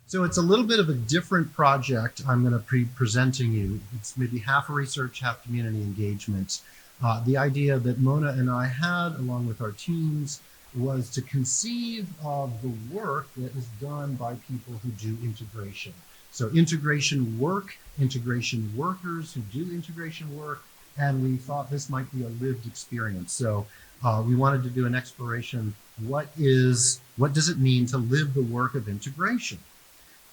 So it's a little bit of a different project I'm going to be presenting you. It's maybe half research, half community engagement. The idea that Mona and I had, along with our teams, was to conceive of the work that is done by people who do integration. So integration work, integration workers who do integration work, and we thought this might be a lived experience. So we wanted to do an exploration. What does it mean to live the work of integration?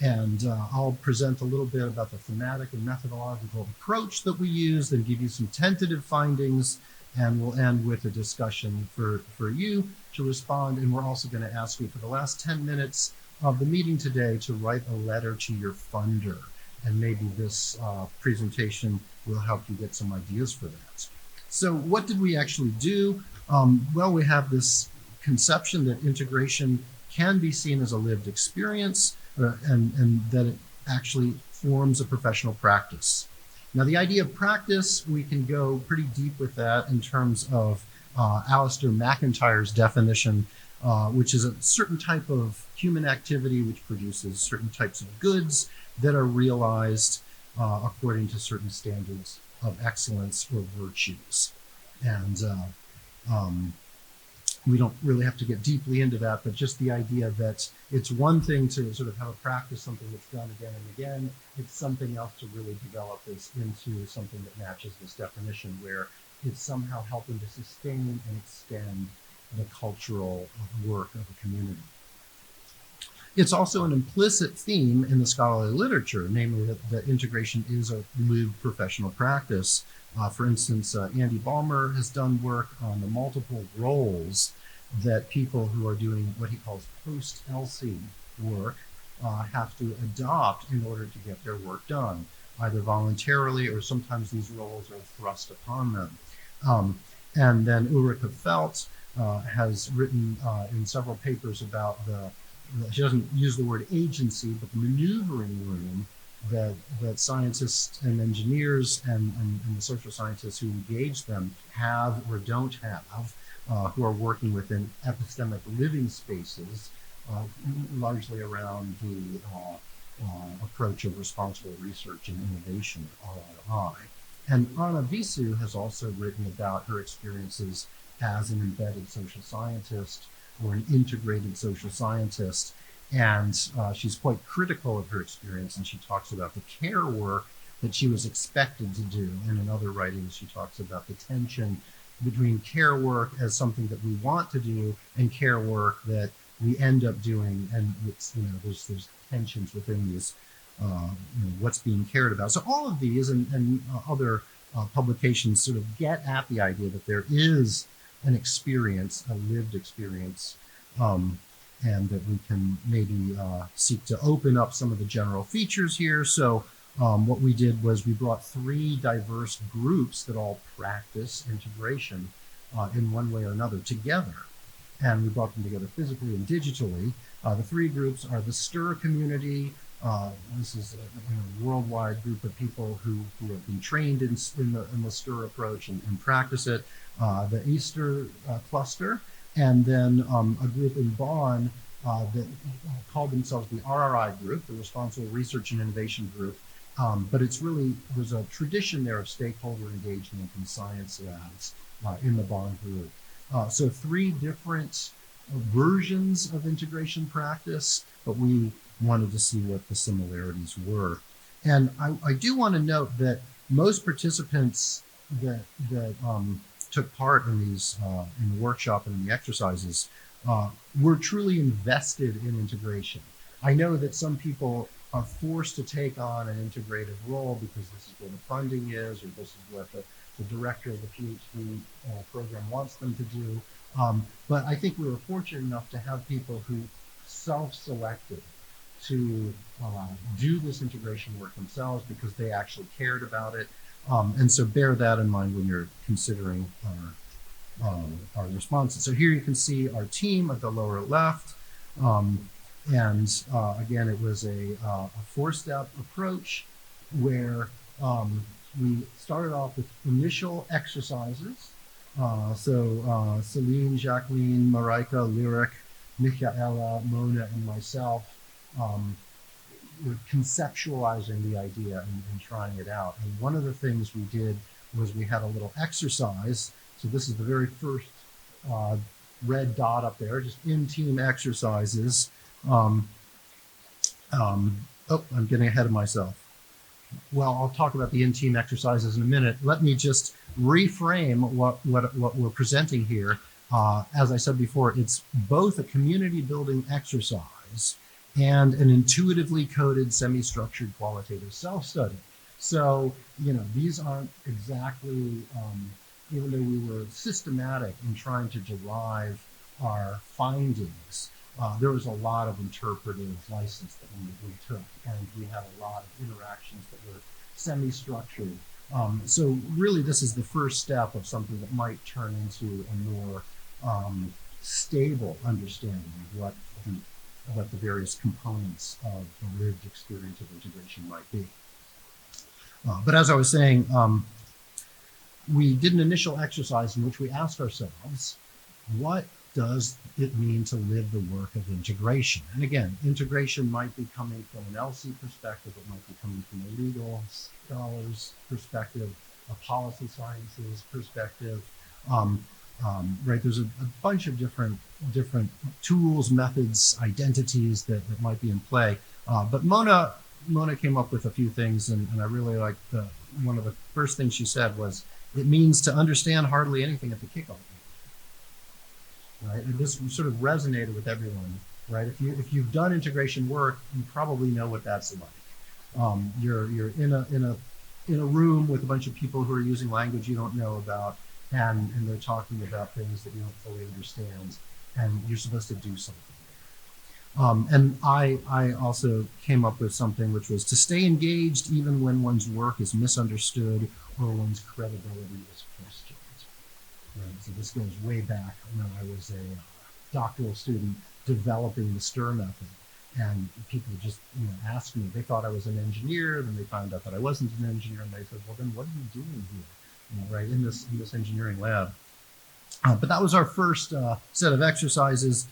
And I'll present a little bit about the thematic and methodological approach that we used and give you some tentative findings. And we'll end with a discussion for you to respond. And we're also going to ask you for the last 10 minutes of the meeting today to write a letter to your funder. And maybe this presentation will help you get some ideas for that. So what did we actually do? Well, we have this conception that integration can be seen as a lived experience, and that it actually forms a professional practice. Now, the idea of practice, we can go pretty deep with that in terms of Alistair McIntyre's definition, which is a certain type of human activity which produces certain types of goods that are realized according to certain standards of excellence or virtues. And we don't really have to get deeply into that, but just the idea that it's one thing to sort of have a practice, something that's done again and again. It's something else to really develop this into something that matches this definition, where it's somehow helping to sustain and extend the cultural work of a community. It's also an implicit theme in the scholarly literature, namely that integration is a lived professional practice. For instance, Andy Ballmer has done work on the multiple roles that people who are doing what he calls post-LC work have to adopt in order to get their work done, either voluntarily or sometimes these roles are thrust upon them. And then Ulrike Felt has written in several papers about she doesn't use the word agency, but the maneuvering room that scientists and engineers and the social scientists who engage them have or don't have, who are working within epistemic living spaces, largely around the approach of responsible research and innovation, RRI. And Anna Visu has also written about her experiences as an embedded social scientist or an integrated social scientist. And she's quite critical of her experience, and she talks about the care work that she was expected to do. And in other writings, she talks about the tension between care work as something that we want to do and care work that we end up doing. And it's, there's tensions within these, what's being cared about. So all of these and other publications sort of get at the idea that there is an experience, a lived experience, and that we can maybe seek to open up some of the general features here. So what we did was we brought 3 diverse groups that all practice integration in one way or another together. And we brought them together physically and digitally. The 3 groups are the STIR community. This is a worldwide group of people who have been trained in the STIR approach and practice it. The Easter cluster, and then a group in Bonn that called themselves the RRI group, the Responsible Research and Innovation Group. But it's really, there's a tradition there of stakeholder engagement in science labs in the Bonn group. So 3 different versions of integration practice, but we wanted to see what the similarities were. And I do want to note that most participants that took part in these in the workshop and in the exercises were truly invested in integration. I know that some people are forced to take on an integrative role because this is where the funding is, or this is what the director of the PhD program wants them to do. But I think we were fortunate enough to have people who self-selected to do this integration work themselves because they actually cared about it. And so bear that in mind when you're considering our responses. So here you can see our team at the lower left. Again, it was a 4-step approach where we started off with initial exercises. Celine, Jacqueline, Marika, Lyric, Michaela, Mona, and myself conceptualizing the idea and trying it out. And one of the things we did was we had a little exercise. So this is the very first red dot up there, just in-team exercises. Oh, I'm getting ahead of myself. Well, I'll talk about the in-team exercises in a minute. Let me just reframe what we're presenting here. As I said before, it's both a community building exercise and an intuitively coded semi-structured qualitative self-study. So, these aren't exactly, even though we were systematic in trying to derive our findings, there was a lot of interpretive license that we took, and we had a lot of interactions that were semi-structured. So really, this is the first step of something that might turn into a more stable understanding of what the various components of the lived experience of integration might be. But as I was saying, we did an initial exercise in which we asked ourselves, what does it mean to live the work of integration? And again, integration might be coming from an LC perspective, it might be coming from a legal scholar's perspective, a policy sciences perspective, right? There's a bunch of different tools, methods, identities that might be in play. But Mona came up with a few things, and I really liked one of the first things she said was, it means to understand hardly anything at the kickoff. Right? And this sort of resonated with everyone, right? If you've done integration work, you probably know what that's like. You're in a room with a bunch of people who are using language you don't know about, and they're talking about things that you don't fully understand, and you're supposed to do something. And I also came up with something which was to stay engaged even when one's work is misunderstood or one's credibility is questioned. Right? So this goes way back when I was a doctoral student developing the STIR method, and people just asked me. They thought I was an engineer, then they found out that I wasn't an engineer, and they said, "Well, then what are you doing here?" Right in this engineering lab. But that was our first set of exercises.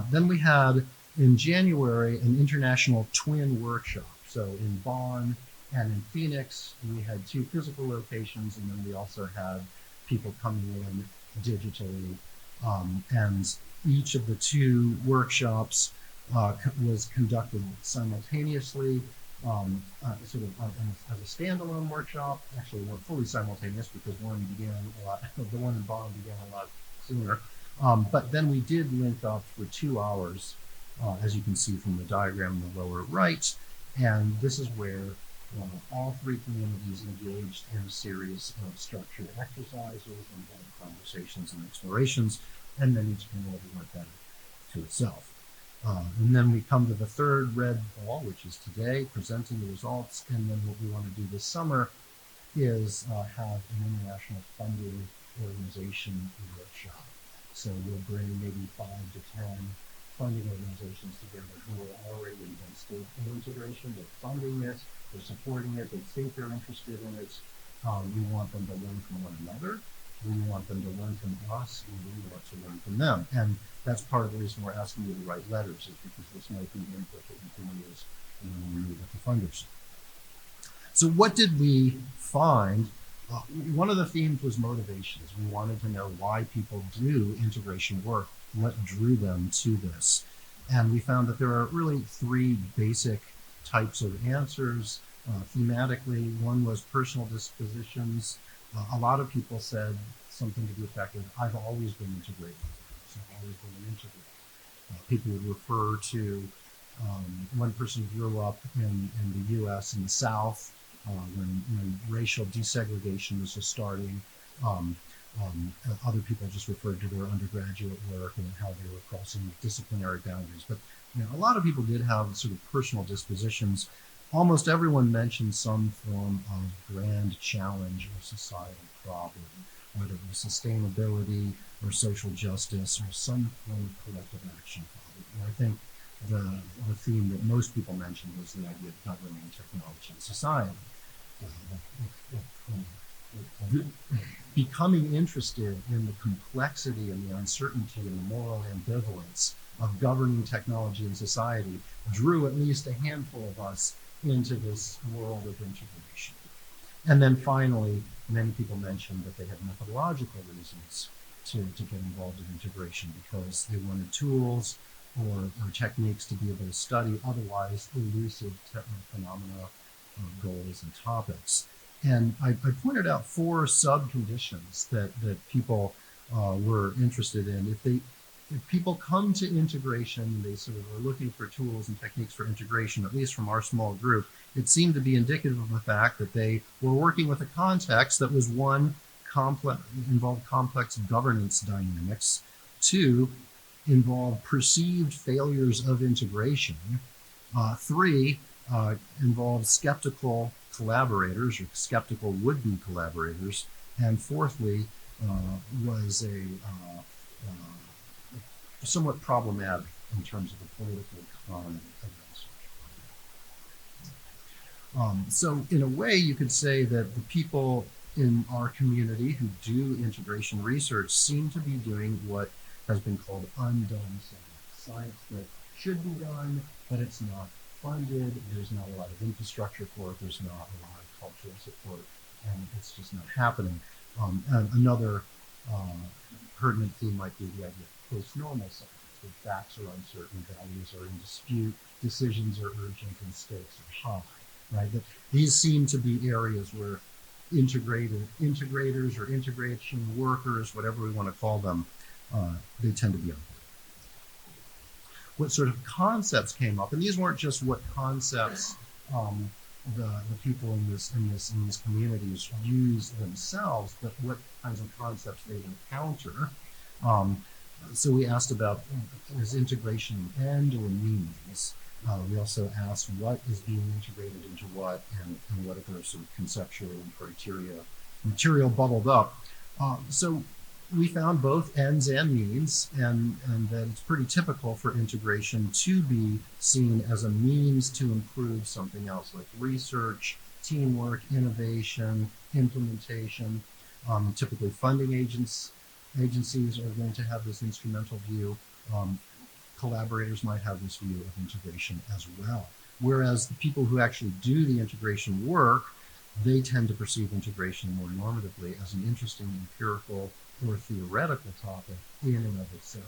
Then we had in January an international twin workshop. So in Bonn and in Phoenix, we had 2 physical locations, and then we also had people coming in digitally, and each of the 2 workshops was conducted simultaneously, sort of as a standalone workshop. Actually, weren't fully simultaneous because the one in Bonn began a lot sooner. But then we did link up for 2 hours, as you can see from the diagram in the lower right, and this is where all 3 communities engaged in a series of structured exercises and conversations and explorations, and then each community went better to itself. And then we come to the 3rd red ball, which is today, presenting the results, and then what we want to do this summer is have an international funding organization workshop. So we'll bring maybe 5 to 10 funding organizations together who are already invested in integration. They're funding it, they're supporting it, they think they're interested in it. We want them to learn from one another. We want them to learn from us, and we want to learn from them. And that's part of the reason we're asking you to write letters, is because this might be input that you can use when we meet with the funders. So what did we find? One of the themes was motivations. We wanted to know why people do integration work, what drew them to this. And we found that there are really 3 basic types of answers. Thematically, one was personal dispositions. A lot of people said something to the effect of, I've always been integrated. I've always been an integrator. People would refer to one person grew up in the U.S. in the South when racial desegregation was just starting. Other people just referred to their undergraduate work and how they were crossing disciplinary boundaries. But a lot of people did have sort of personal dispositions. Almost everyone mentioned some form of grand challenge or societal problem, whether it was sustainability or social justice or some form of collective action problem. And I think the theme that most people mentioned was the idea of governing technology and society. Becoming interested in the complexity and the uncertainty and the moral ambivalence of governing technology and society drew at least a handful of us into this world of integration. And then finally, many people mentioned that they had methodological reasons to get involved in integration because they wanted tools or techniques to be able to study otherwise elusive phenomena, goals, and topics. And I pointed out 4 sub-conditions that people were interested in. If people come to integration, they sort of are looking for tools and techniques for integration, at least from our small group, it seemed to be indicative of the fact that they were working with a context that was, 1, involved complex governance dynamics, 2, involved perceived failures of integration, 3, involved skeptical collaborators or skeptical would-be collaborators, and fourthly, was a somewhat problematic in terms of the political economy of that. So in a way, you could say that the people in our community who do integration research seem to be doing what has been called undone science that should be done, but it's not funded, there's not a lot of infrastructure for it, there's not a lot of cultural support, and it's just not happening. And another pertinent theme might be the idea of post-normal science, where facts are uncertain, values are in dispute, decisions are urgent, and stakes are high, right? That these seem to be areas where integrators or integration workers, whatever we want to call them, they tend to be on. What sort of concepts came up, and these weren't just what concepts the people in these communities use themselves, but what kinds of concepts they encounter. So we asked about, is integration an end or a means? We also asked what is being integrated into what, and what other sort of conceptual and criteria material bubbled up. So we found both ends and means, and that it's pretty typical for integration to be seen as a means to improve something else, like research, teamwork, innovation, implementation. Typically funding agencies are going to have this instrumental view. Collaborators might have this view of integration as well. Whereas the people who actually do the integration work, they tend to perceive integration more normatively as an interesting empirical or theoretical topic in and of itself.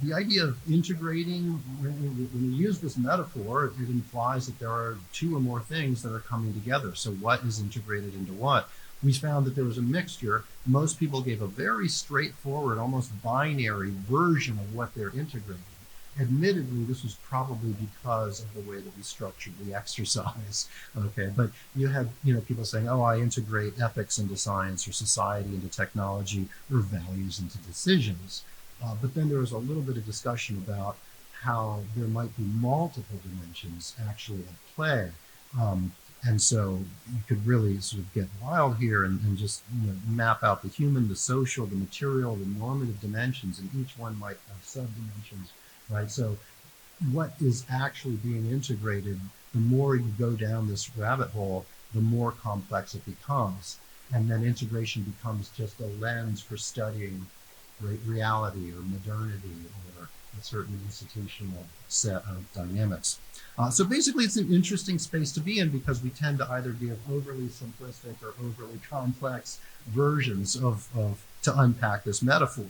The idea of integrating, when you use this metaphor, it implies that there are 2 or more things that are coming together. So what is integrated into what? We found that there was a mixture. Most people gave a very straightforward, almost binary version of what they're integrating. Admittedly, this was probably because of the way that we structured the exercise. Okay, but you had people saying, "Oh, I integrate ethics into science, or society into technology, or values into decisions." But then there was a little bit of discussion about how there might be multiple dimensions actually at play. And so you could really sort of get wild here and just map out the human, the social, the material, the normative dimensions, and each one might have sub-dimensions, right? So what is actually being integrated, the more you go down this rabbit hole, the more complex it becomes. And then integration becomes just a lens for studying reality or modernity or a certain institutional set of dynamics. So basically, it's an interesting space to be in because we tend to either give overly simplistic or overly complex versions to unpack this metaphor.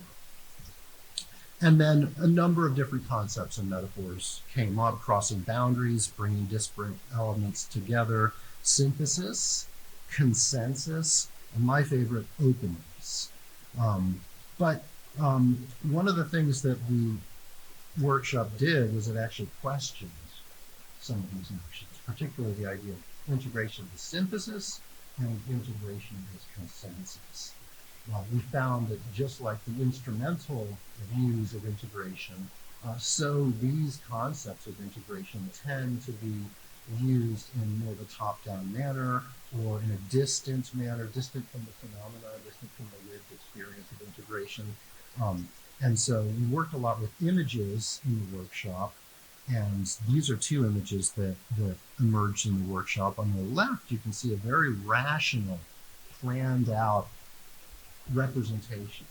And then a number of different concepts and metaphors came up: crossing boundaries, bringing disparate elements together, synthesis, consensus, and my favorite, openness. But one of the things that the workshop did was it actually questioned some of these notions, particularly the idea of integration as synthesis and integration as consensus. We found that just like the instrumental views of integration, so these concepts of integration tend to be used in more of a top-down manner or in a distant manner, distant from the phenomena, distant from the lived experience of integration. And so we worked a lot with images in the workshop, and these are 2 images that emerged in the workshop. On the left, you can see a very rational, planned out representation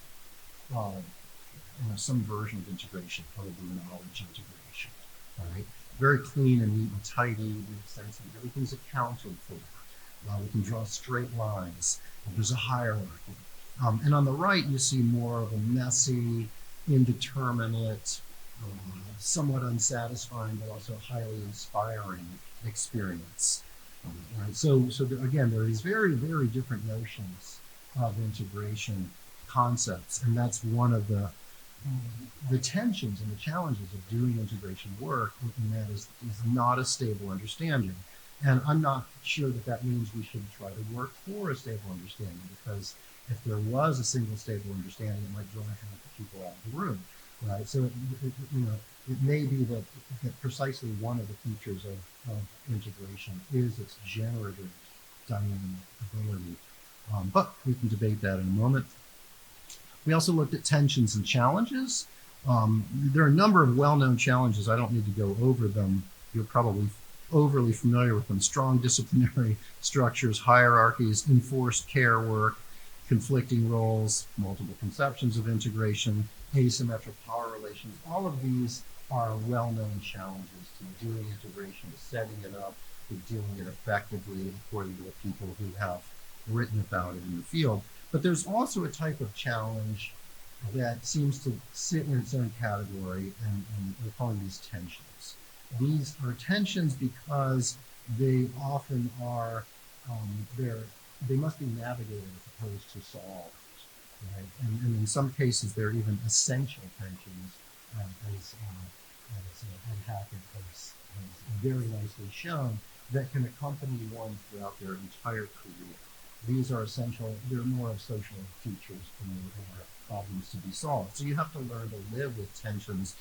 some version of integration other than knowledge integration, right? Very clean and neat and tidy in the sense that everything's accounted for. We can draw straight lines. There's a hierarchy. And on the right, you see more of a messy, indeterminate, somewhat unsatisfying, but also highly inspiring experience. Right? So again, there are these very, very different notions of integration concepts, and that's one of the tensions and the challenges of doing integration work, and that is not a stable understanding. And I'm not sure that means we should try to work for a stable understanding, because if there was a single stable understanding, it might draw half the people out of the room, right? So it may be that precisely one of the features of integration is its generative dynamic ability. But we can debate that in a moment. We also looked at tensions and challenges. There are a number of well-known challenges. I don't need to go over them. You're probably overly familiar with them. Strong disciplinary structures, hierarchies, enforced care work, conflicting roles, multiple conceptions of integration, asymmetric power relations. All of these are well-known challenges to doing integration, to setting it up, to doing it effectively according to the people who have written about it in the field. But there's also a type of challenge that seems to sit in its own category, and we're calling these tensions. These are tensions because they often are, they must be navigated as opposed to solved, right? And in some cases, they're even essential tensions, as Ed Hackett has very nicely shown, that can accompany one throughout their entire career. These are essential. They're more of social features than they are problems to be solved. So you have to learn to live with tensions.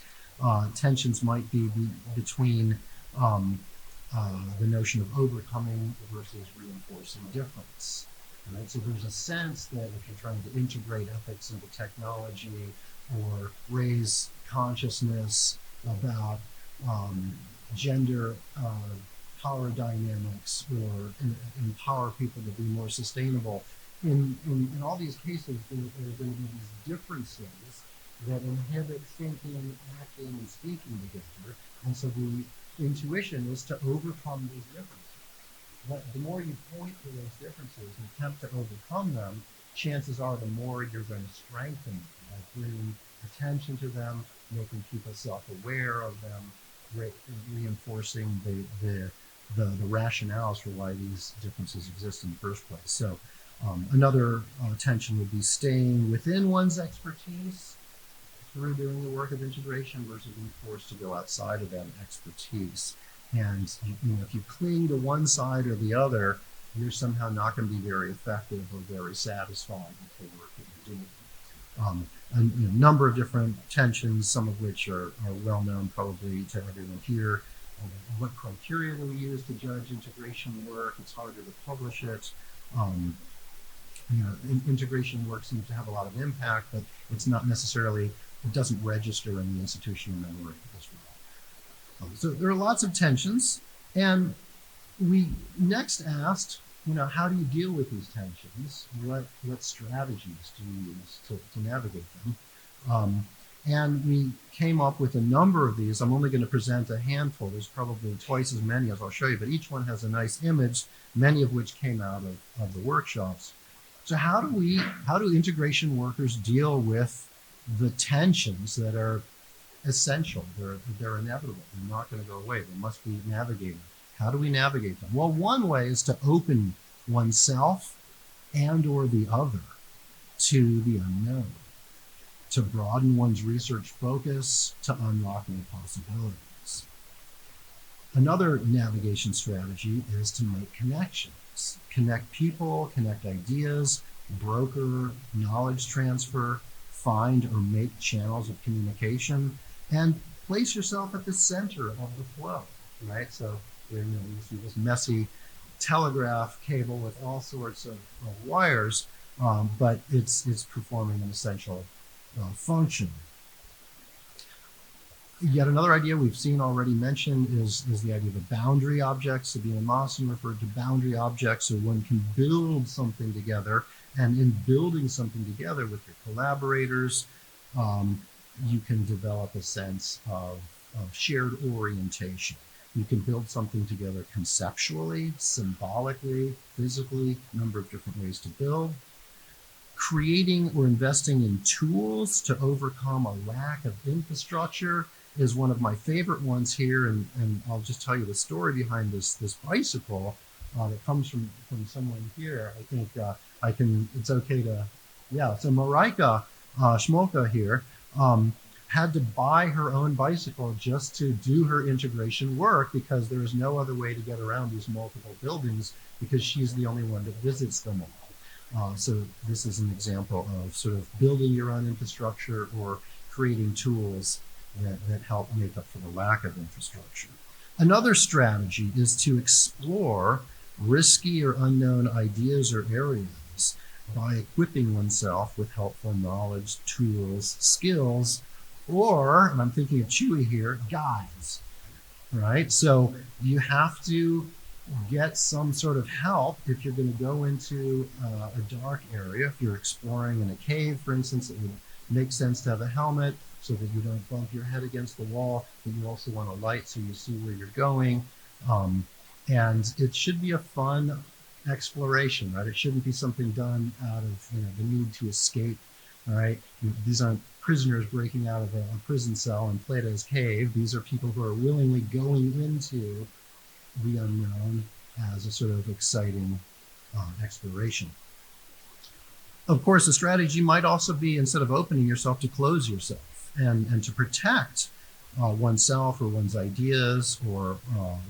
Tensions might be between the notion of overcoming versus reinforcing difference. Right? So there's a sense that if you're trying to integrate ethics into technology or raise consciousness about gender power dynamics or empower people to be more sustainable, in all these cases, there are going to be these differences that inhibit thinking, acting, and speaking together. And so the intuition is to overcome these differences. But the more you point to those differences and attempt to overcome them, chances are the more you're going to strengthen them by bringing attention to them, making people self-aware of them, reinforcing the rationales for why these differences exist in the first place. So another tension would be staying within one's expertise through doing the work of integration versus being forced to go outside of that expertise. And if you cling to one side or the other, you're somehow not going to be very effective or very satisfied with the work that you're doing. A number of different tensions, some of which are well known probably to everyone here. What criteria do we use to judge integration work? It's harder to publish it. Integration work seems to have a lot of impact, but it's not necessarily, it doesn't register in the institutional memory as well. So there are lots of tensions, and we next asked, how do you deal with these tensions? What strategies do you use to navigate them? And we came up with a number of these. I'm only going to present a handful. There's probably twice as many as I'll show you, but each one has a nice image, many of which came out of the workshops. So how do integration workers deal with the tensions that are essential? They're inevitable. They're not going to go away. They must be navigated. How do we navigate them? Well, one way is to open oneself and or the other to the unknown, to broaden one's research focus, to unlock new possibilities. Another navigation strategy is to make connections. Connect people, connect ideas, broker knowledge transfer, find or make channels of communication, and place yourself at the center of the flow, right? So you see this messy telegraph cable with all sorts of wires, but it's performing an essential function. Yet another idea we've seen already mentioned is the idea of a boundary object. Sabine Mawson referred to boundary objects, so one can build something together, and in building something together with your collaborators, you can develop a sense of shared orientation. You can build something together conceptually, symbolically, physically, a number of different ways to build. Creating or investing in tools to overcome a lack of infrastructure is one of my favorite ones here, and I'll just tell you the story behind this bicycle that comes from someone here. I think I can. It's okay to, yeah. So Marika Schmolka here had to buy her own bicycle just to do her integration work because there is no other way to get around these multiple buildings because she's the only one that visits them all. So this is an example of sort of building your own infrastructure or creating tools that help make up for the lack of infrastructure. Another strategy is to explore risky or unknown ideas or areas by equipping oneself with helpful knowledge, tools, skills, or, and I'm thinking of Chewy here, guides, right? So you have to get some sort of help if you're going to go into a dark area. If you're exploring in a cave, for instance, it would make sense to have a helmet so that you don't bump your head against the wall, but you also want a light so you see where you're going. And it should be a fun exploration, right? It shouldn't be something done out of the need to escape, all right? These aren't prisoners breaking out of a prison cell in Plato's cave. These are people who are willingly going into the unknown as a sort of exciting exploration. Of course, a strategy might also be, instead of opening yourself, to close yourself and to protect oneself or one's ideas or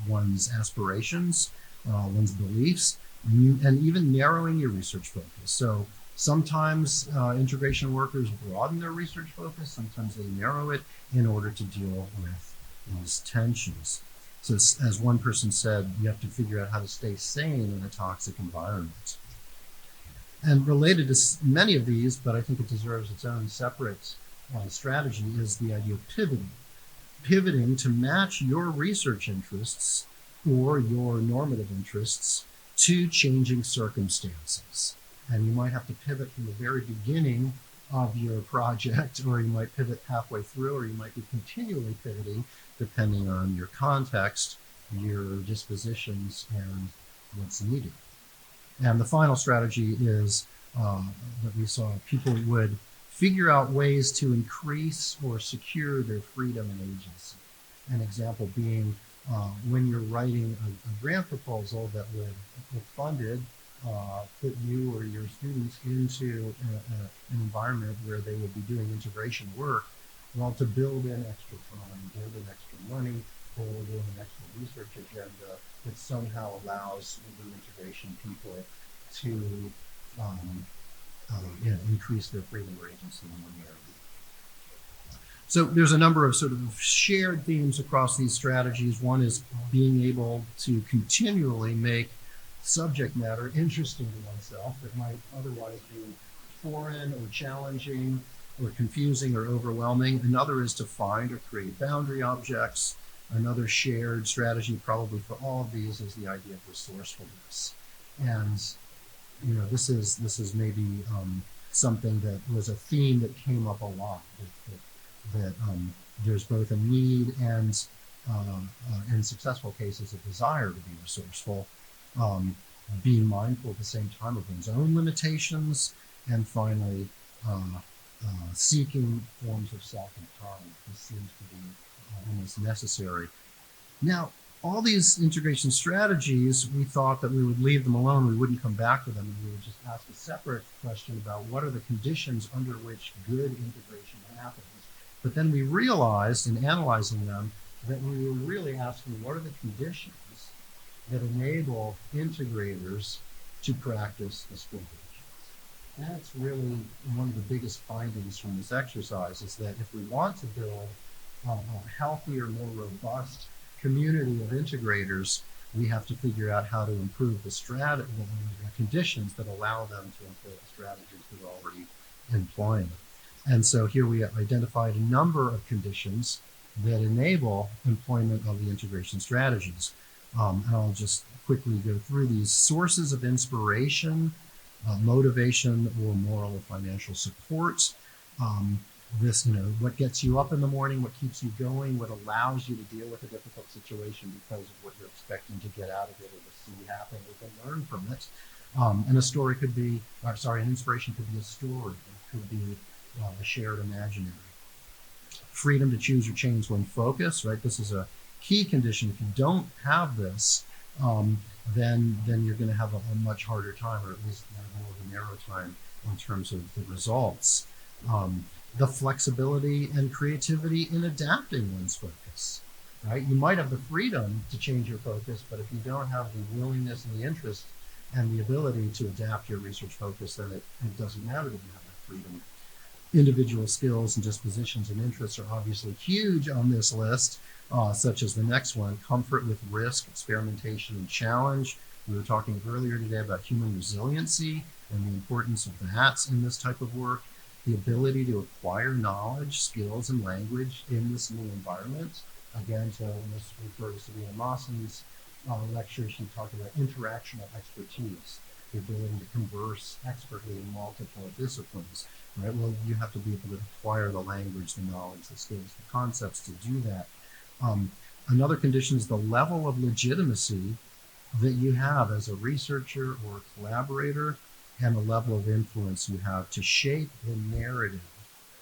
one's aspirations, one's beliefs, and even narrowing your research focus. So sometimes integration workers broaden their research focus, sometimes they narrow it in order to deal with these tensions. So as one person said, you have to figure out how to stay sane in a toxic environment. And related to many of these, but I think it deserves its own separate strategy, is the idea of pivoting. Pivoting to match your research interests or your normative interests to changing circumstances. And you might have to pivot from the very beginning of your project, or you might pivot halfway through, or you might be continually pivoting depending on your context, your dispositions, and what's needed. And the final strategy is that we saw people would figure out ways to increase or secure their freedom and agency. An example being when you're writing a grant proposal that would, if funded, put you or your students into an environment where they would be doing integration work, well, to build in extra time, build in extra money, build in an extra research agenda that somehow allows the integration people to increase their freedom or agency in one area. So there's a number of sort of shared themes across these strategies. One is being able to continually make subject matter interesting to oneself that might otherwise be foreign or challenging or confusing or overwhelming. Another is to find or create boundary objects. Another shared strategy probably for all of these is the idea of resourcefulness. And this is maybe something that was a theme that came up a lot, that there's both a need and in successful cases a desire to be resourceful, being mindful at the same time of one's own limitations, and finally seeking forms of self-empowerment. This seems to be almost necessary. Now, all these integration strategies, we thought that we would leave them alone, we wouldn't come back to them, and we would just ask a separate question about what are the conditions under which good integration happens. But then we realized in analyzing them that we were really asking what are the conditions that enable integrators to practice discrimination. That's really one of the biggest findings from this exercise, is that if we want to build a healthier, more robust community of integrators, we have to figure out how to improve the conditions that allow them to employ the strategies they're already employing. And so here we have identified a number of conditions that enable employment of the integration strategies. And I'll just quickly go through these. Sources of inspiration, motivation, or moral or financial support. this, what gets you up in the morning, what keeps you going, what allows you to deal with a difficult situation because of what you're expecting to get out of it or to see happen or to learn from it. And a story could be, an inspiration could be a story. It could be a shared imaginary. Freedom to choose or change when focused, right? This is a key condition. If you don't have this, then you're going to have a much harder time, or at least more of a narrow time in terms of the results. The flexibility and creativity in adapting one's focus, right? You might have the freedom to change your focus, but if you don't have the willingness and the interest and the ability to adapt your research focus, then it doesn't matter that you have that freedom. Individual skills and dispositions and interests are obviously huge on this list, such as the next one, comfort with risk, experimentation, and challenge. We were talking earlier today about human resiliency and the importance of that in this type of work. The ability to acquire knowledge, skills, and language in this new environment. Again, this refers to Sabina Mawson's lecture. She talked about interactional expertise, the ability to converse expertly in multiple disciplines. Right? Well, you have to be able to acquire the language, the knowledge, the skills, the concepts to do that. Another condition is the level of legitimacy that you have as a researcher or a collaborator, and the level of influence you have to shape the narrative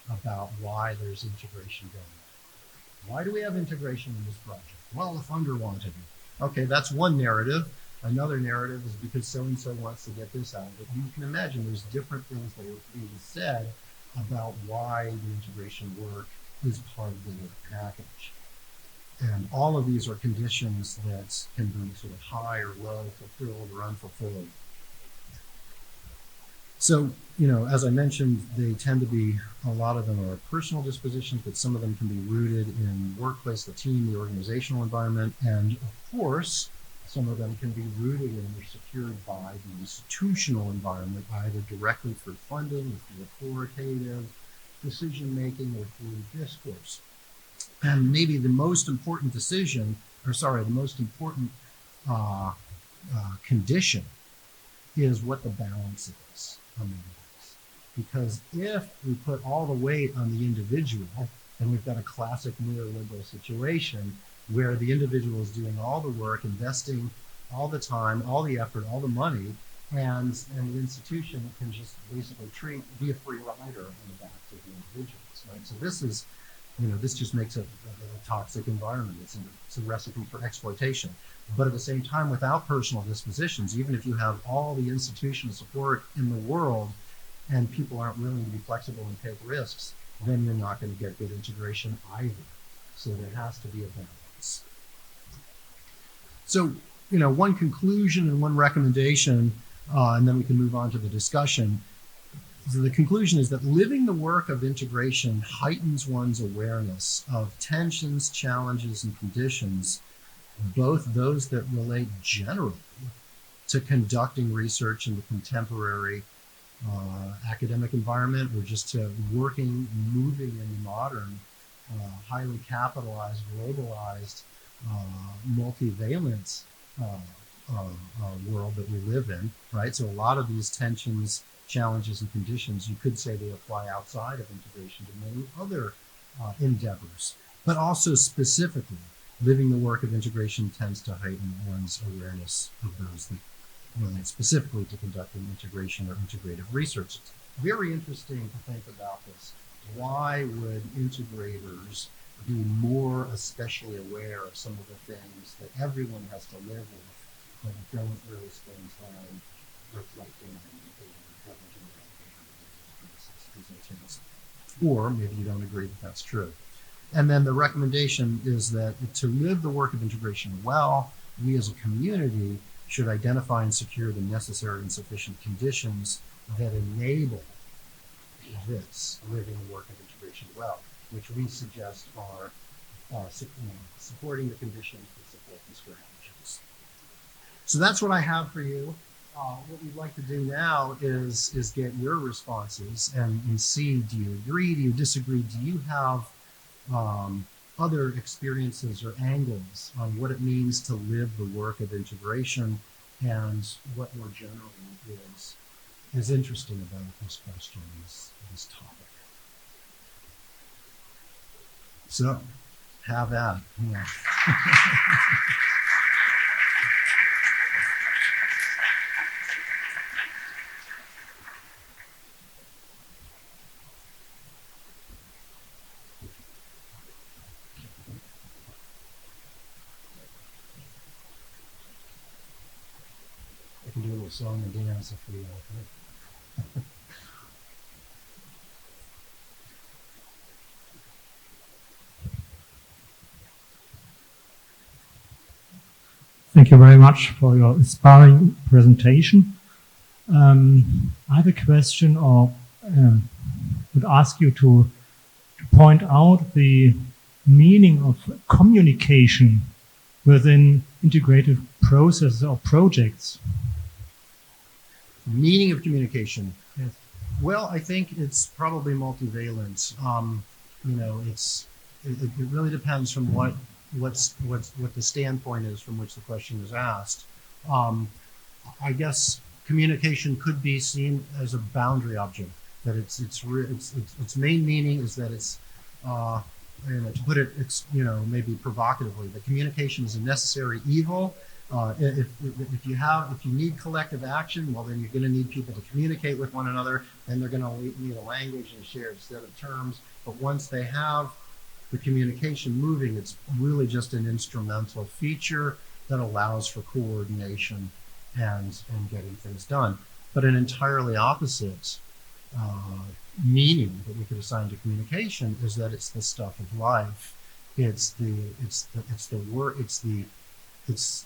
about why there's integration going on. Why do we have integration in this project? Well, the funder wanted it. Okay, that's one narrative. Another narrative is because so-and-so wants to get this out of it. You can imagine there's different things that are being said about why the integration work is part of the work package. And all of these are conditions that can be sort of high or low, fulfilled or unfulfilled. So, as I mentioned, they tend to be, a lot of them are personal dispositions, but some of them can be rooted in workplace, the team, the organizational environment, and of course, some of them can be rooted in or secured by the institutional environment, either directly through funding, or through authoritative decision-making, or through discourse. And maybe the most important condition is what the balance is among these. Because if we put all the weight on the individual, then we've got a classic neoliberal situation where the individual is doing all the work, investing all the time, all the effort, all the money, and the institution can just basically be a free rider on the backs of the individuals, right? So this is, this just makes a toxic environment. It's a recipe for exploitation. But at the same time, without personal dispositions, even if you have all the institutional support in the world and people aren't willing to be flexible and take risks, then you're not going to get good integration either. So there has to be a balance. So, one conclusion and one recommendation, and then we can move on to the discussion. So the conclusion is that living the work of integration heightens one's awareness of tensions, challenges, and conditions, both those that relate generally to conducting research in the contemporary academic environment, or just to moving in the modern, highly capitalized, globalized, multivalent world that we live in, right? So a lot of these tensions, challenges, and conditions, you could say they apply outside of integration to many other endeavors, but also specifically, living the work of integration tends to heighten one's awareness of those that relate specifically to conducting integration or integrative research. It's very interesting to think about this. Why would integrators be more especially aware of some of the things that everyone has to live with, but don't really spend time reflecting on or maybe you don't agree that that's true. And then the recommendation is that to live the work of integration well, we as a community should identify and secure the necessary and sufficient conditions that enable this living the work of integration well, which we suggest are supporting the conditions that support the strategies. So that's what I have for you. What we'd like to do now is get your responses and see, do you agree, do you disagree, do you have other experiences or angles on what it means to live the work of integration, and what more generally is interesting about this question, this topic. So, have at. Yeah. I can do a little song and dance if we want. Thank you very much for your inspiring presentation. I have a question, or would ask you to point out the meaning of communication within integrated processes or projects. Meaning of communication. Yes. Well, I think it's probably multivalent. It really depends from what the standpoint is from which the question is asked. I guess communication could be seen as a boundary object. That its main meaning is that it's to put it maybe provocatively, that communication is a necessary evil. If you need collective action, well, then you're going to need people to communicate with one another, and they're going to need a language and a shared set of terms. But once they have the communication moving, it's really just an instrumental feature that allows for coordination and getting things done. But an entirely opposite meaning that we could assign to communication is that it's the stuff of life. It's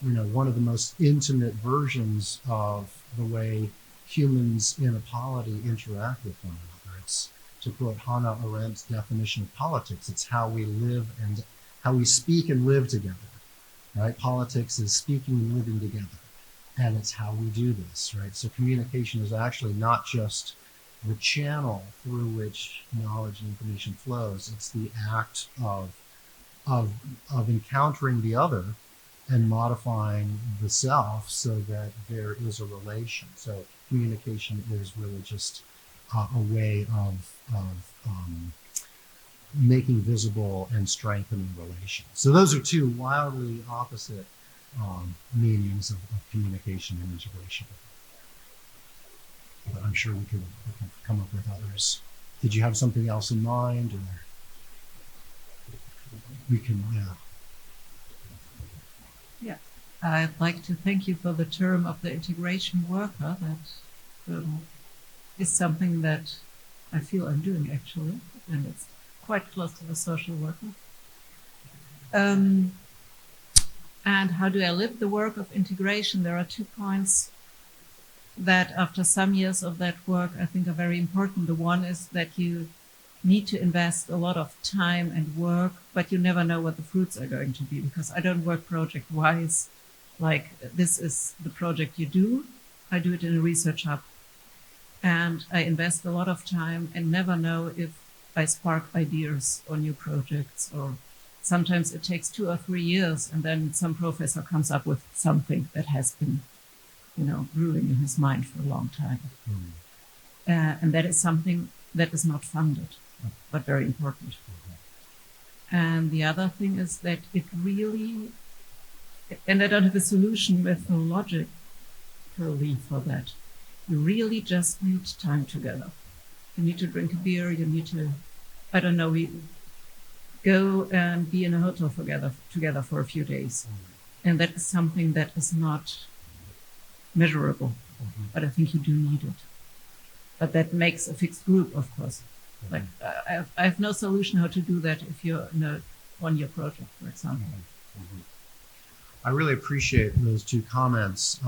one of the most intimate versions of the way humans in a polity interact with one another. It's, to quote Hannah Arendt's definition of politics, it's how we live and how we speak and live together, right? Politics is speaking and living together, and it's how we do this, right? So communication is actually not just the channel through which knowledge and information flows. It's the act of encountering the other and modifying the self so that there is a relation. So communication is really just a way of making visible and strengthening relations. So those are two wildly opposite meanings of communication and integration. But I'm sure we can come up with others. Did you have something else in mind, or we can? Yeah, I'd like to thank you for the term of the integration worker. That is something that I feel I'm doing actually, and it's quite close to the social worker. And how do I live the work of integration? There are 2 points that after some years of that work I think are very important. The one is that you need to invest a lot of time and work, but you never know what the fruits are going to be, because I don't work project-wise. Like, this is the project you do. I do it in a research hub. And I invest a lot of time and never know if I spark ideas or new projects, or sometimes it takes 2 or 3 years, and then some professor comes up with something that has been, brewing in his mind for a long time. And that is something that is not funded, but very important. And the other thing is that it really, and I don't have a solution methodologically for that, you really just need time together. You need to drink a beer, you need to, we go and be in a hotel together for a few days. And that is something that is not measurable, but I think you do need it. But that makes a fixed group, of course. Like, I have no solution how to do that if you're in a one-year project, for example. I really appreciate those 2 comments.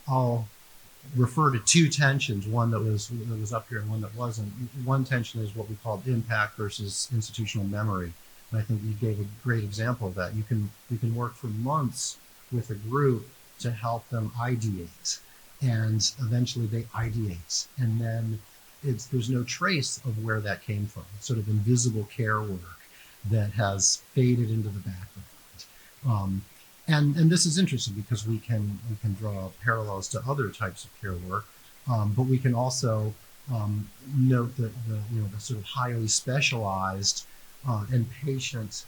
I'll refer to 2 tensions, one that was up here and one that wasn't. One tension is what we call impact versus institutional memory. And I think you gave a great example of that. You can work for months with a group to help them ideate, and eventually they ideate, and then there's no trace of where that came from. It's sort of invisible care work that has faded into the background. And this is interesting because we can draw parallels to other types of care work, but we can also note that the sort of highly specialized and patient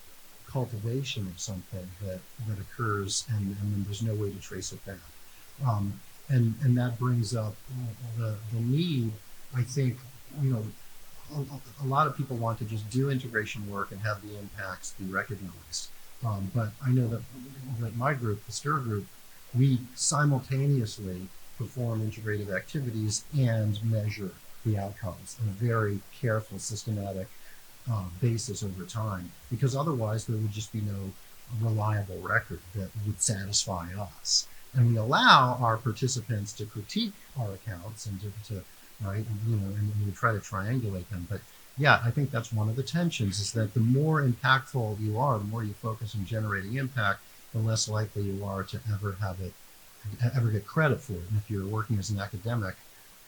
cultivation of something that occurs, and then there's no way to trace it back. And that brings up the need, I think, a lot of people want to just do integration work and have the impacts be recognized. But I know that my group, the STIR group, we simultaneously perform integrative activities and measure the outcomes in a very careful, systematic basis over time, because otherwise there would just be no reliable record that would satisfy us. And we allow our participants to critique our accounts and to right, and we try to triangulate them. But yeah, I think that's one of the tensions, is that the more impactful you are, the more you focus on generating impact, the less likely you are to ever get credit for it. And if you're working as an academic,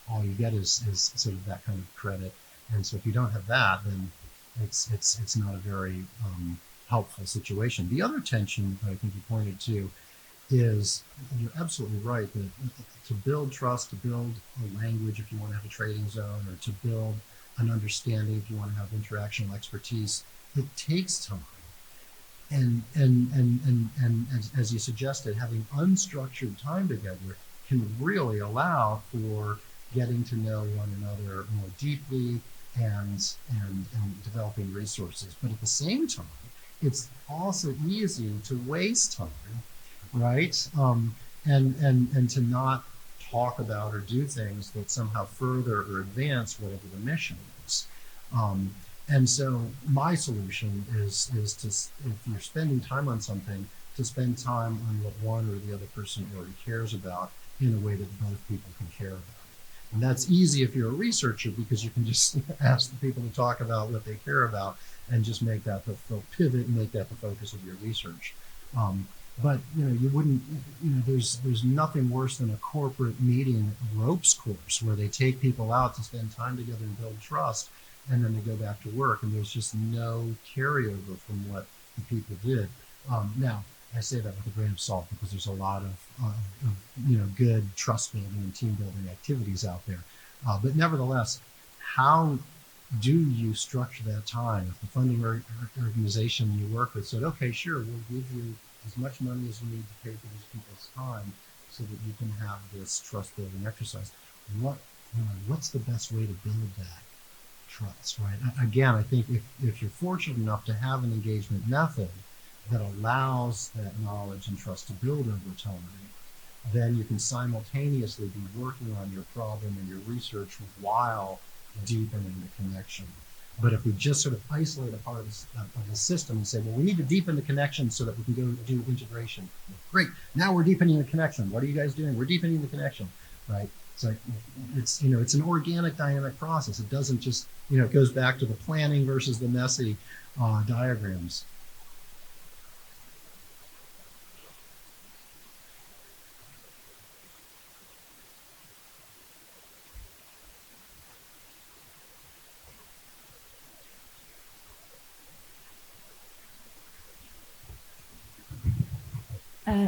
all you get is sort of that kind of credit. And so if you don't have that, then it's not a very helpful situation. The other tension that I think you pointed to is, you're absolutely right, that to build trust, to build a language if you want to have a trading zone, or to build an understanding if you want to have interactional expertise, it takes time. And as you suggested, having unstructured time together can really allow for getting to know one another more deeply and developing resources. But at the same time, it's also easy to waste time, right? And to not talk about or do things that somehow further or advance whatever the mission is. And so my solution is to, if you're spending time on something, to spend time on what one or the other person already cares about in a way that both people can care about. And that's easy if you're a researcher, because you can just ask the people to talk about what they care about and just make that the pivot and make that the focus of your research. But you wouldn't. There's nothing worse than a corporate meeting ropes course where they take people out to spend time together and build trust, and then they go back to work, and there's just no carryover from what the people did. Now, I say that with a grain of salt, because there's a lot of good trust building and team building activities out there. But nevertheless, how do you structure that time? If the funding organization you work with said, okay, sure, we'll give you as much money as you need to pay for these people's time so that you can have this trust building exercise, what's the best way to build that trust, right? Again, I think if you're fortunate enough to have an engagement method that allows that knowledge and trust to build over time, then you can simultaneously be working on your problem and your research while deepening the connection. But if we just sort of isolate a part of the system and say, well, we need to deepen the connection so that we can go do integration. Great, now we're deepening the connection. What are you guys doing? We're deepening the connection, right? So it's an organic, dynamic process. It doesn't just, it goes back to the planning versus the messy diagrams.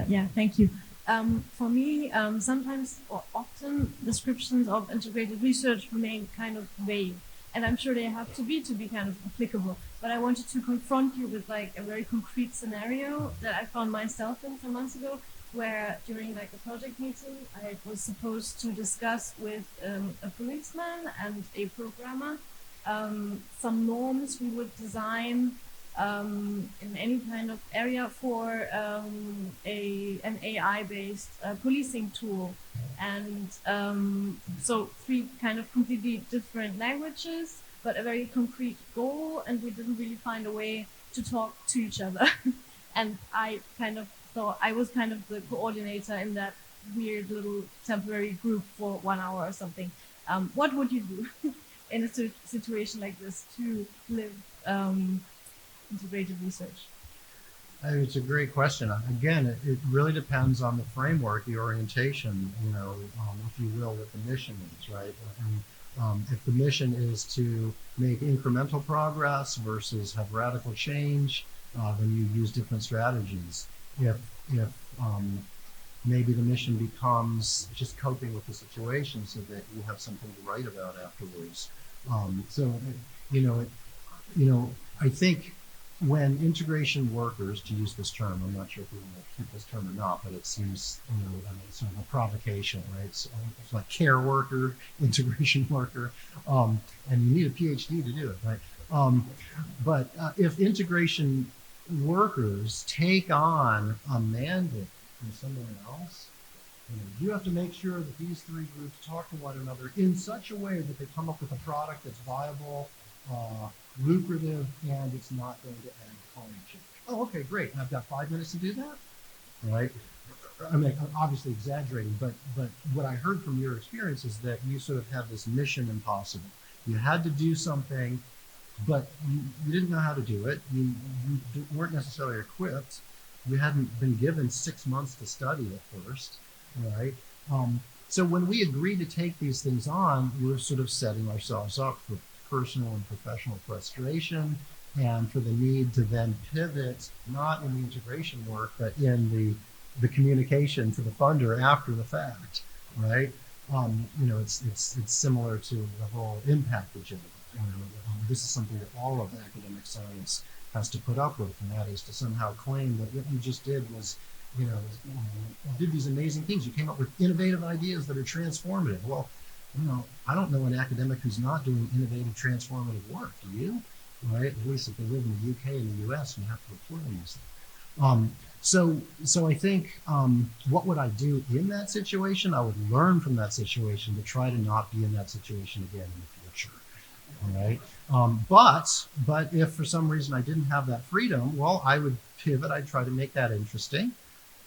Yeah, thank you. For me, sometimes or often descriptions of integrated research remain kind of vague, and I'm sure they have to be kind of applicable. But I wanted to confront you with like a very concrete scenario that I found myself in some months ago, where during like a project meeting, I was supposed to discuss with a policeman and a programmer some norms we would design in any kind of area for an AI-based policing tool. And so 3 kind of completely different languages, but a very concrete goal, and we didn't really find a way to talk to each other. And I kind of thought I was kind of the coordinator in that weird little temporary group for 1 hour or something. What would you do in a situation like this to live integrated research? It's a great question. Again, it really depends on the framework, the orientation, if you will, what the mission is, right? And if the mission is to make incremental progress versus have radical change, then you use different strategies. If maybe the mission becomes just coping with the situation so that you have something to write about afterwards. I think when integration workers, to use this term, I'm not sure if we want to keep this term or not, but it seems, sort of a provocation, right? So it's like care worker, integration worker, and you need a PhD to do it, right? But if integration workers take on a mandate from someone else, you have to make sure that these three groups talk to one another in such a way that they come up with a product that's viable, lucrative, and it's not going to end climate change. Oh, okay, great. And I've got 5 minutes to do that, right? I mean, I'm obviously exaggerating, but what I heard from your experience is that you sort of have this mission impossible. You had to do something, but you didn't know how to do it. You weren't necessarily equipped. You hadn't been given 6 months to study at first, right? So when we agree to take these things on, we're sort of setting ourselves up for personal and professional frustration, and for the need to then pivot, not in the integration work, but in the communication to the funder after the fact, right? It's similar to the whole impact agenda. This is something that all of academic science has to put up with, and that is to somehow claim that what you just did was, you did these amazing things. You came up with innovative ideas that are transformative. Well, I don't know an academic who's not doing innovative, transformative work. Do you? Right? At least if they live in the UK and the US, and you have to report on these things. So I think, what would I do in that situation? I would learn from that situation to try to not be in that situation again in the future. All right. But if for some reason I didn't have that freedom, well, I would pivot. I'd try to make that interesting.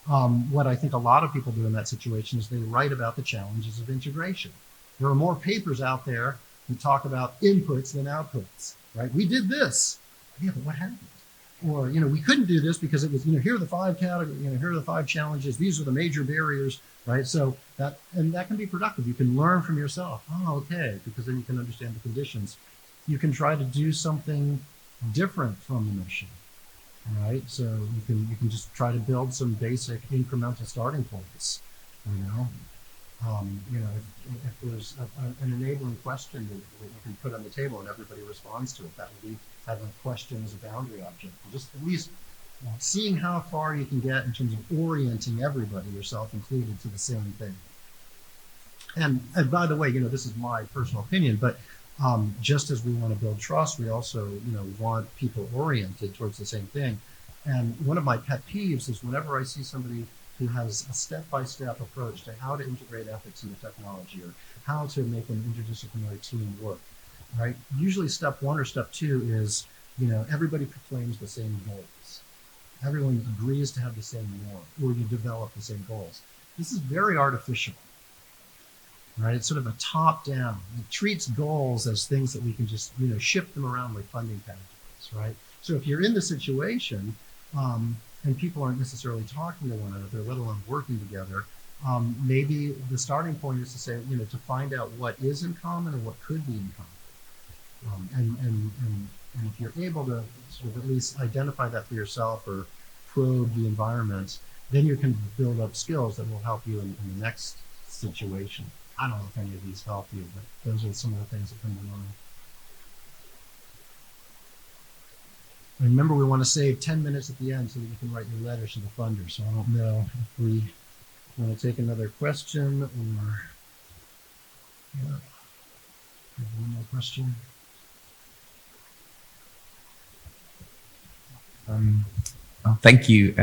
What I think a lot of people do in that situation is they write about the challenges of integration. There are more papers out there that talk about inputs than outputs, right? We did this. Yeah, but what happened? Or, we couldn't do this because it was, here are the 5 categories, here are the 5 challenges. These are the major barriers, right? So that can be productive. You can learn from yourself. Oh, okay, because then you can understand the conditions. You can try to do something different from the mission, right? So you can just try to build some basic incremental starting points, if there's an enabling question that you can put on the table and everybody responds to it, that would be having a question as a boundary object. Just at least seeing how far you can get in terms of orienting everybody, yourself included, to the same thing. And by the way, this is my personal opinion, but just as we want to build trust, we also, want people oriented towards the same thing. And one of my pet peeves is whenever I see somebody who has a step-by-step approach to how to integrate ethics into technology or how to make an interdisciplinary team work, right? Usually step 1 or step 2 is, everybody proclaims the same goals. Everyone agrees to have the same norm, or you develop the same goals. This is very artificial, right? It's sort of a top-down. It treats goals as things that we can just, shift them around like funding packages, right? So if you're in the situation, and people aren't necessarily talking to one another, let alone working together, maybe the starting point is to say, to find out what is in common and what could be in common. And if you're able to sort of at least identify that for yourself or probe the environment, then you can build up skills that will help you in the next situation. I don't know if any of these help you, but those are some of the things that come to mind. And remember, we want to save 10 minutes at the end so that you can write your letters to the funder. So I don't know if we want to take another question or... Yeah. One more question. Thank you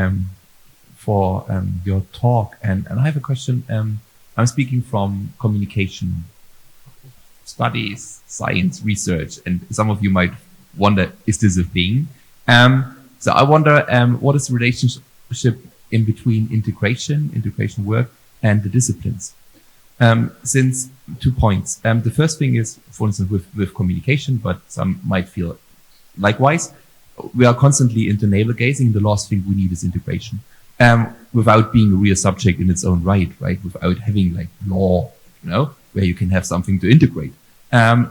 for your talk. And I have a question. I'm speaking from communication studies, science, research, and some of you might wonder, is this a thing? So I wonder, what is the relationship in between integration work, and the disciplines? Since 2 points. The first thing is, for instance, with communication, but some might feel likewise, we are constantly into navel gazing. The last thing we need is integration, without being a real subject in its own right? Without having like law, where you can have something to integrate.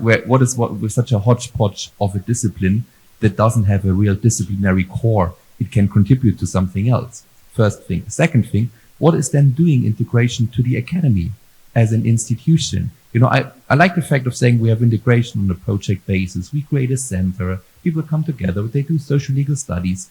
With such a hodgepodge of a discipline that doesn't have a real disciplinary core, it can contribute to something else. First thing. Second thing, what is then doing integration to the academy as an institution? You know, I like the fact of saying we have integration on a project basis. We create a center, people come together, they do social legal studies.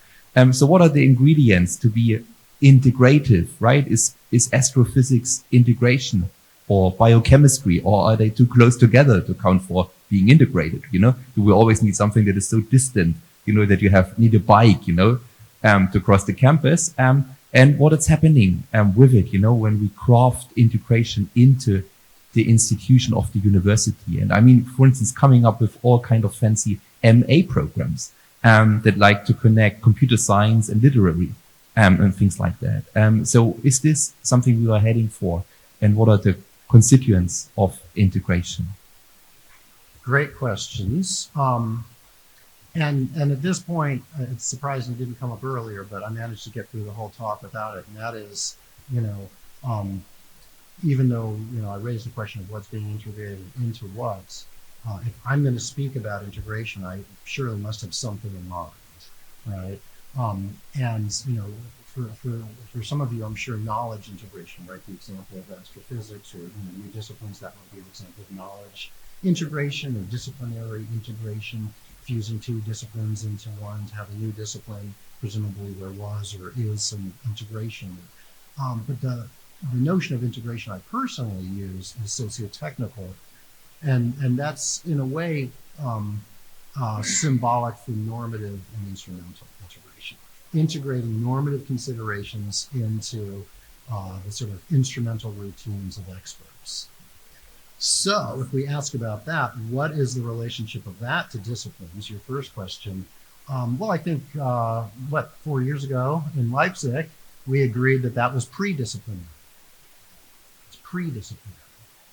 So what are the ingredients to be integrative, right? Is astrophysics integration or biochemistry, or are they too close together to count for being integrated? You know, do we always need something that is so distant, you know, that you need a bike, you know, to cross the campus? And what is happening with it, you know, when we craft integration into the institution of the university. And I mean, for instance, coming up with all kind of fancy MA programs that like to connect computer science and literary and things like that. So is this something we are heading for? And what are the constituents of integration? Great questions. And at this point, it's surprising it didn't come up earlier, but I managed to get through the whole talk without it. And that is, you know, even though, you know, I raised the question of what's being integrated into what, if I'm going to speak about integration, I surely must have something in mind, right? And, you know, for some of you, I'm sure knowledge integration, right? The example of astrophysics or, you know, new disciplines, that would be an example of knowledge integration or disciplinary integration, fusing two disciplines into one to have a new discipline. Presumably there was or is some integration. But the notion of integration I personally use is socio-technical, and that's in a way symbolic for normative and instrumental integration, integrating normative considerations into the sort of instrumental routines of experts. So if we ask about that, what is the relationship of that to disciplines? Your first question. Well, I think, 4 years ago in Leipzig, we agreed that that was pre-disciplinary. It's pre-disciplinary.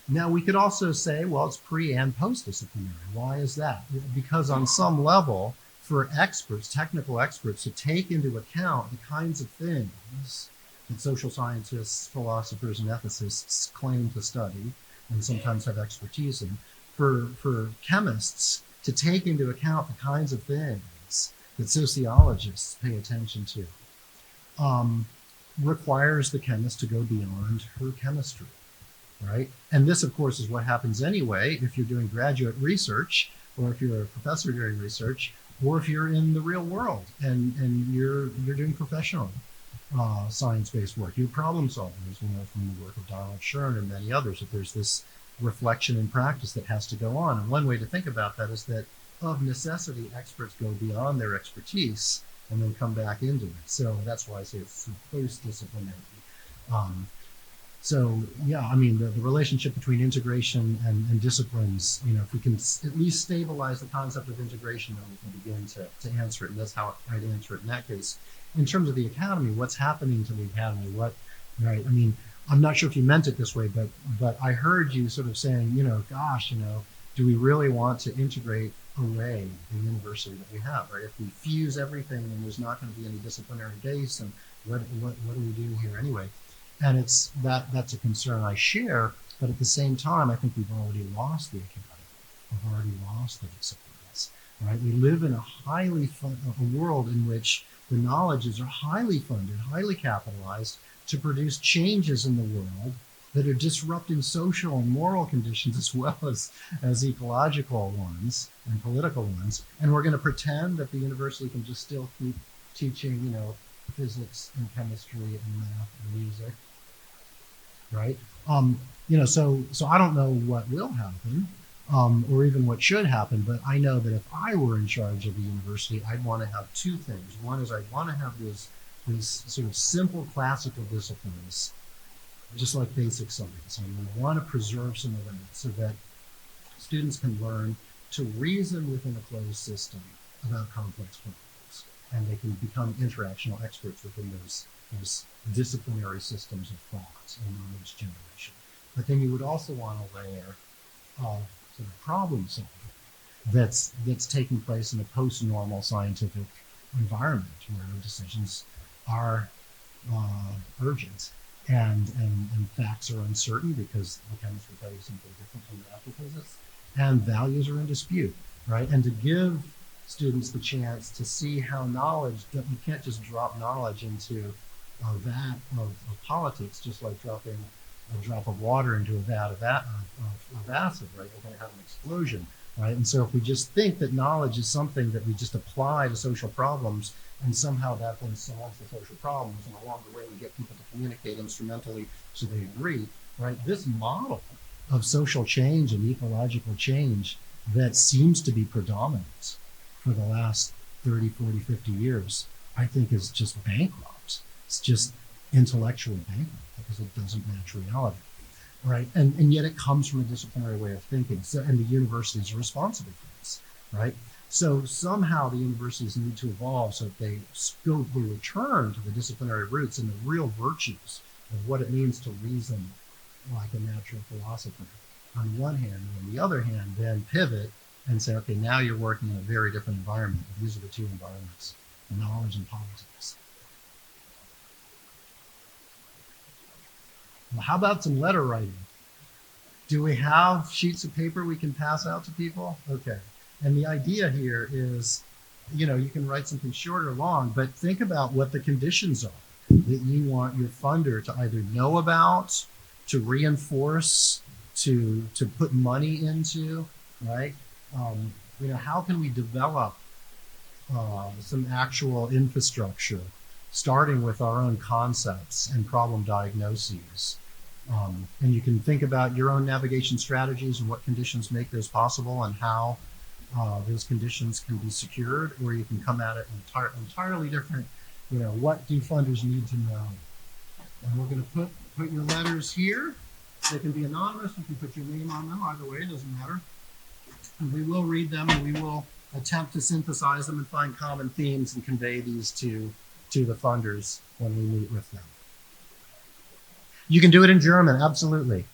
Now, we could also say, well, it's pre- and post-disciplinary. Why is that? Because on some level, for experts, technical experts, to take into account the kinds of things that social scientists, philosophers, and ethicists claim to study and sometimes have expertise in, for chemists to take into account the kinds of things that sociologists pay attention to, requires the chemist to go beyond her chemistry, right? And this, of course, is what happens anyway if you're doing graduate research, or if you're a professor doing research, or if you're in the real world and you're doing professional science-based work. You're problem solving, as we know from the work of Donald Shern and many others, that there's this reflection in practice that has to go on. And one way to think about that is that of necessity, experts go beyond their expertise and then come back into it. So that's why I say it's post-disciplinary. So yeah, I mean, the relationship between integration and disciplines, you know, if we can at least stabilize the concept of integration, then we can begin to answer it. And that's how I'd answer it in that case. In terms of the academy, what's happening to the academy? Right? I mean, I'm not sure if you meant it this way, but I heard you sort of saying, you know, gosh, you know, do we really want to integrate away the university that we have, right? If we fuse everything, then there's not going to be any disciplinary base, and what do we do here anyway? And it's that's a concern I share, but at the same time, I think we've already lost the academy. We've already lost the disciplines, right? We live in a world in which the knowledges are highly funded, highly capitalized to produce changes in the world that are disrupting social and moral conditions as well as ecological ones and political ones. And we're going to pretend that the university can just still keep teaching, you know, physics and chemistry and math and music, right? You know, so I don't know what will happen, or even what should happen, but I know that if I were in charge of the university, I'd want to have two things. One is I'd want to have these sort of simple classical disciplines, just like basic science. And I want to preserve some of them so that students can learn to reason within a closed system about complex problems, and they can become interactional experts within those disciplinary systems of thought and knowledge generation. But then you would also want a layer of sort of problem solving that's taking place in a post-normal scientific environment where decisions are urgent and facts are uncertain because the chemist will tell you something different from the natural physicist, and values are in dispute, right? And to give students the chance to see how knowledge, that you can't just drop knowledge into a vat of politics, just like dropping a drop of water into a vat of acid, right? You're going to have an explosion, right? And so if we just think that knowledge is something that we just apply to social problems, and somehow that then solves the social problems, and along the way we get people to communicate instrumentally so they agree, right? This model of social change and ecological change that seems to be predominant for the last 30, 40, 50 years, I think is just bankrupt. It's just intellectually bankrupt because it doesn't match reality, right? And yet it comes from a disciplinary way of thinking. So, and the universities are responsible for this, right? So somehow the universities need to evolve so that they skillfully return to the disciplinary roots and the real virtues of what it means to reason like a natural philosopher on one hand, and on the other hand, then pivot and say, okay, now you're working in a very different environment. These are the two environments, knowledge and politics. Well, how about some letter writing? Do we have sheets of paper we can pass out to people? Okay. And the idea here is, you know, you can write something short or long, but think about what the conditions are that you want your funder to either know about, to reinforce, to put money into, right? You know, how can we develop some actual infrastructure, starting with our own concepts and problem diagnoses? And you can think about your own navigation strategies and what conditions make those possible and how those conditions can be secured, or you can come at it entirely different. You know, what do funders need to know? And we're going to put your letters here. They can be anonymous. You can put your name on them. Either way, it doesn't matter. And we will read them, and we will attempt to synthesize them and find common themes and convey these to the funders when we meet with them. You can do it in German, absolutely.